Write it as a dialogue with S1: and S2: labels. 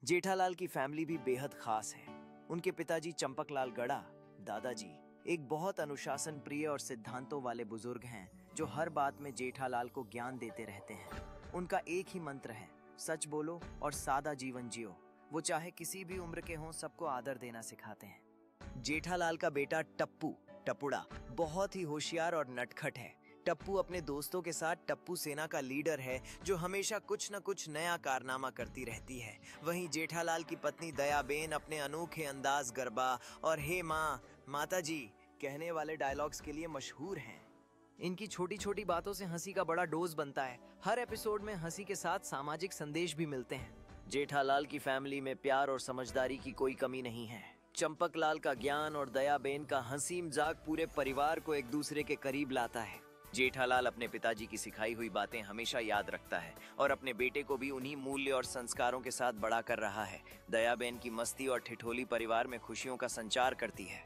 S1: जेठालाल की फैमिली भी बेहद खास है। उनके पिताजी चंपकलाल गड़ा, दादाजी एक बहुत अनुशासन प्रिय और सिद्धांतों वाले बुजुर्ग हैं जो हर बात में जेठालाल को ज्ञान देते रहते हैं। उनका एक ही मंत्र है, सच बोलो और सादा जीवन जियो। वो चाहे किसी भी उम्र के हों, सबको आदर देना सिखाते हैं। जेठालाल का बेटा टप्पू टपुड़ा बहुत ही होशियार और नटखट है। टप्पू अपने दोस्तों के साथ टप्पू सेना का लीडर है जो हमेशा कुछ न कुछ नया कारनामा करती रहती है। वहीं जेठालाल की पत्नी दयाबेन अपने अनोखे अंदाज, गरबा और हे माँ, माताजी कहने वाले डायलॉग्स के लिए मशहूर हैं। इनकी छोटी छोटी बातों से हंसी का बड़ा डोज बनता है। हर एपिसोड में हंसी के साथ सामाजिक संदेश भी मिलते हैं। जेठालाल की फैमिली में प्यार और समझदारी की कोई कमी नहीं है। चंपकलाल का ज्ञान और दयाबेन का हंसी मजाक पूरे परिवार को एक दूसरे के करीब लाता है। जेठालाल अपने पिताजी की सिखाई हुई बातें हमेशा याद रखता है और अपने बेटे को भी उन्हीं मूल्य और संस्कारों के साथ बड़ा कर रहा है। दयाबेन की मस्ती और ठिठोली परिवार में खुशियों का संचार करती है।